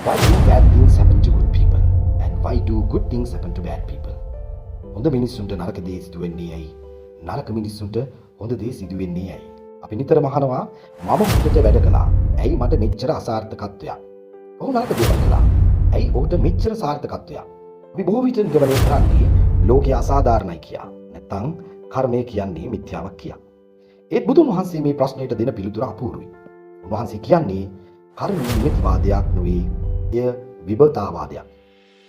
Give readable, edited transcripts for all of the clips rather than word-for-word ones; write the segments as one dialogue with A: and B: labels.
A: Why do bad things happen to good people? And why do good things happen to bad people? හොඳ මිනිස්සුන්ට නරක දේ සිදු වෙන්නේ ඇයි? නරක මිනිස්සුන්ට හොඳ දේ සිදු වෙන්නේ ඇයි? අපි නිතරම අහනවා මම හොඳට වැඩ කළා. ඇයි මට මෙච්චර අසාර්ථකත්වයක්? ඔහු නරක දේවල් කළා. ඇයි ඔහුට මෙච්චර සාර්ථකත්වයක්? අපි බොහෝ විට නිගමනය කරන්නේ ලෝකයේ අසාධාරණයි කියා. නැත්නම් කර්මය කියන්නේ මිත්‍යාවක් කියා. ඒත් බුදුන් වහන්සේ මේ ප්‍රශ්නයට දෙන පිළිතුර අපූර්වයි. උන්වහන්සේ කියන්නේ කර්මයේ මිත්‍යාවාදයක් නෙවෙයි, එය විභවතාවාදයක්.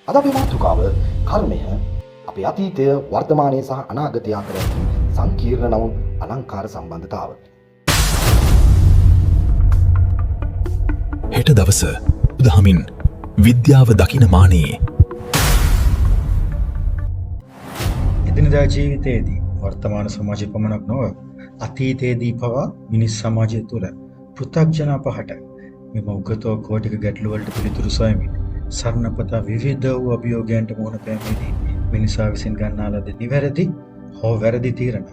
A: අද අපි මාතෘකාව කර්මය අපේ අතීතය, වර්තමානය සහ අනාගතය අතර සංකීර්ණ නම් අලංකාර සම්බන්ධතාව.
B: හෙට දවස උදහමින් විද්‍යාව දකින මානයේ
C: එදිනදා ජීවිතයේදී වර්තමාන සමාජය පමණක් නොව අතීතයේදී පවා මිනිස් සමාජය තුළ පෘථග්ජන අපහට මෙම උගතෝ කෝටික ගැටලු වලට පිළිතුරු සොයමින් සරණපතා විවිධ වූ අභියෝගයන්ට මුහුණ පෑමේදී මිනිසා විසින් ගන්නා ලද නිවැරදි හෝ වැරදි තීරණ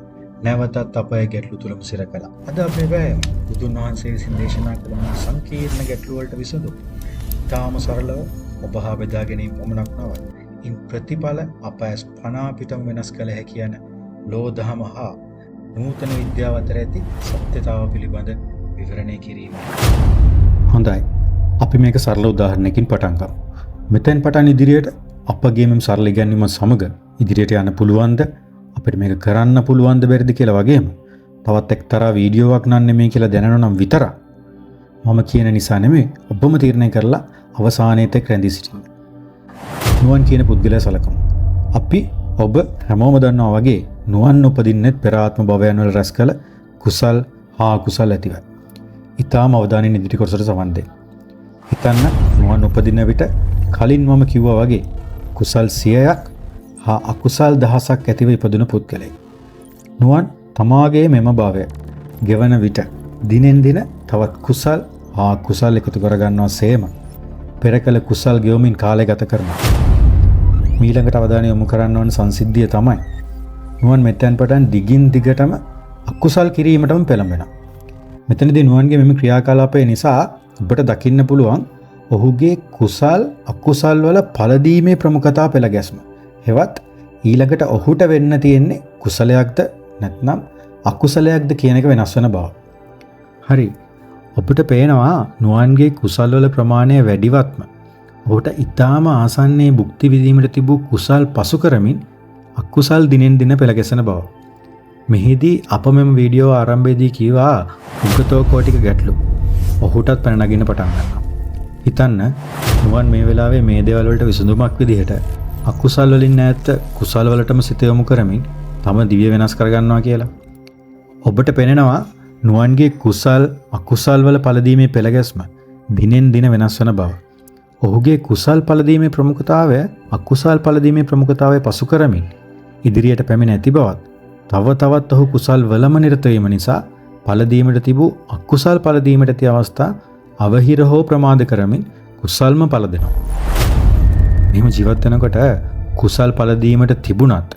C: නැවතත් අපේ ගැටලු තුළම සිර කළා. අද අපේ වෑයම බුදුන් වහන්සේ විසින් දේශනා කළ මේ සංකීර්ණ ගැටලු වලට විසඳුම් තාම සරලව ඔබ හා බෙදා ගැනීම පමණක් නොව ඉන් ප්‍රතිඵල අප ඇස් පනා පිටම වෙනස් කළ හැකි යන ලෝදහම හා නූතන විද්‍යාව අතර ඇති සත්‍යතාව පිළිබඳ විවරණය කිරීම.
D: හොඳයි. අපි මේක සරල උදාහරණයකින් පටන් ගමු. මෙතෙන් පටන් ඉදිරියට අපගේ මෙම සරල ඉගැන්වීම සමග ඉදිරියට යන්න පුළුවන්ද? අපිට මේක කරන්න පුළුවන්ද බැරිද කියලා වගේම තවත් එක්තරා වීඩියෝවක් නන්නේ මේ කියලා දැනනවා නම් විතරක් මම කියන නිසා නෙමෙයි, ඔබම තීරණය කරලා අවසානයේ තෙක් රැඳී සිටින්න. නුවන් කියන පුද්ගලයා සලකමු. අපි ඔබ හැමෝම දන්නවා වගේ නුවන් උපදින්නෙත් පෙර ආත්ම භවයන් වල රැස් කළ කුසල් හා අකුසල් ඇතිවයි. ඊටාම අවධානයෙන් ඉදිරි කොටසට සමන් දෙන්න. හිතන්න නුවන් උපදින විට කලින් මම කිව්වා වගේ කුසල් 100ක් හා අකුසල් 1000ක් ඇතිව ඉපදුන පුද්ගලයෙක්. නුවන් තමාගේ මෙම භවය ගෙවන විට දිනෙන් දින තවත් කුසල් හා අකුසල් එකතු කරගන්නවා සේම පෙර කළ කුසල් ගෙවමින් කාලය ගත කරනවා. මීළඟට අවධානය යොමු කරන්න ඕන සංසිද්ධිය තමයි නුවන් මෙතෙන් පටන් දිගින් දිගටම අකුසල් කිරීමටම පෙළඹෙනවා. මෙතනදී නුවන්ගේ මෙම ක්‍රියාකලාපය නිසා ඔබට දකින්න පුළුවන් ඔහුගේ කුසල් අකුසල් වල පළදීමේ ප්‍රමුඛතාව පෙළ ගැස්ම. හෙවත් ඊළඟට ඔහුට වෙන්න තියෙන්නේ කුසලයක්ද නැත්නම් අකුසලයක්ද කියන එක වෙනස් වෙන බව. හරි. ඔබට පේනවා නුවන්ගේ කුසල් වල ප්‍රමාණය වැඩිවත්ම ඔහුට ඊටාම ආසන්නයේ භුක්ති විඳීමට තිබූ කුසල් පසු කරමින් අකුසල් දිනෙන් දින පෙළ ගැසෙන බව. මෙහිදී අප මෙම වීඩියෝ ආරම්භයේදී කීවා උගතෝ කෝටික ගැටලු ඔහුටත් පැන නගින්න පටන් ගන්නවා. හිතන්න නුවන් මේ වෙලාවේ මේ දේවල් වලට විසඳුමක් විදිහට අකුසල් වලින් නැත් කුසල් වලටම සිත යොමු කරමින් තම දිවිය වෙනස් කරගන්නවා කියලා. ඔබට පේනවා නුවන්ගේ කුසල් අකුසල් වල පළදීමේ පෙළගැස්ම දිනෙන් දින වෙනස් වන බව. ඔහුගේ කුසල් පළදීමේ ප්‍රමුඛතාවය අකුසල් පළදීමේ ප්‍රමුඛතාවය පසු කරමින් ඉදිරියට පැමිණ ඇති බවත් තව තවත් ඔහු කුසල් වලම නිරත වීම නිසා පළදීමට තිබූ අකුසල් පළදීමට ඇති අවස්ථා අවහිර හෝ ප්‍රමාද කරමින් කුසල්ම පළදෙනවා. මෙහෙම ජීවත් වෙනකොට කුසල් පළදීමට තිබුණත්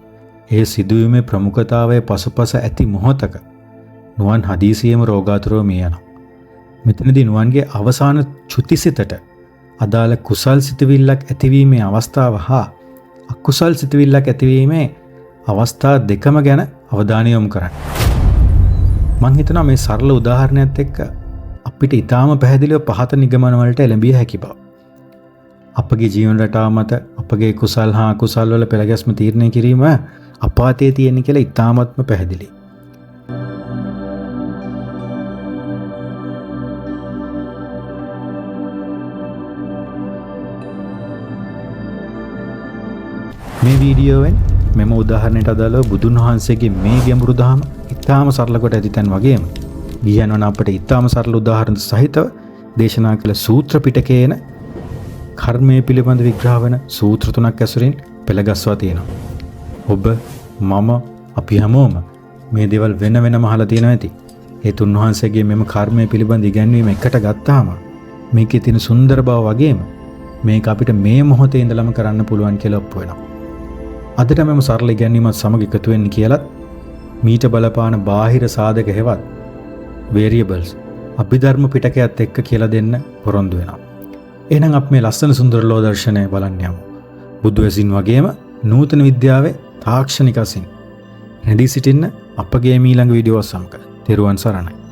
D: ඒ සිදුවීමේ ප්‍රමුඛතාවය පසුපස ඇති මොහොතක නුවන් හදිසියෙම රෝගාතුරව මිය යනවා. මෙතනදී නුවන්ගේ අවසාන චුතිසිතට අදාළ කුසල් සිතවිල්ලක් ඇතිවීමේ අවස්ථාව හා අකුසල් සිතවිල්ලක් ඇතිවීමේ අවස්ථා දෙකම ගැන අවධානය යොමු කරන්න. මම හිතනවා මේ සරල උදාහරණයත් එක්ක අපිට ඊටාම පැහැදිලිව පහත නිගමන වලට එළඹිය හැකි බව. අපගේ ජීවන රටාව මත අපගේ කුසල් හා අකුසල් වල පෙළගැස්ම තීරණය කිරීම අපාතේ තියෙන කියලා ඊටාමත්ම පැහැදිලි. මේ වීඩියෝවෙන් මෙම උදාහරණයට අදාළව බුදුන් වහන්සේගේ මේ ගැඹුරු දහම ඉතාම සරල කොට ඇති තැන් වගේම ගියනවන අපට ඉතාම සරල උදාහරණ සහිතව දේශනා කළ සූත්‍ර පිටකයේන කර්මය පිළිබඳ විග්‍රහ වන සූත්‍ර 3ක් ඇසුරින් පෙළගස්වා තියෙනවා. ඔබ මම අපි හැමෝම මේ දේවල් වෙන වෙනම අහලා තියෙනවා ඇති. ඒ තුන් වහන්සේගේ මෙම කර්මය පිළිබඳ ඉගැන්වීම එකට ගත්තාම මේකේ තියෙන සුන්දර බව වගේම මේක අපිට මේ මොහොතේ ඉඳලම කරන්න පුළුවන් කියලා ඔප්පු වෙනවා. අදට මම සරල ඉගැන්වීමත් සමග එකතු වෙන්න කියලත් මීට බලපාන බාහිර සාධක හේවත් variables අභිධර්ම පිටකයත් එක්ක කියලා දෙන්න පොරොන්දු වෙනවා. එහෙනම් අපි මේ ලස්සන සුන්දර ලෝක දර්ශනය බලන්න යමු. බුදු ඇසින් වගේම නූතන විද්‍යාවේ තාක්ෂණික අසින් රැඳී සිටින්න අපගේ ඊළඟ වීඩියෝ සමග තෙරුවන් සරණයි.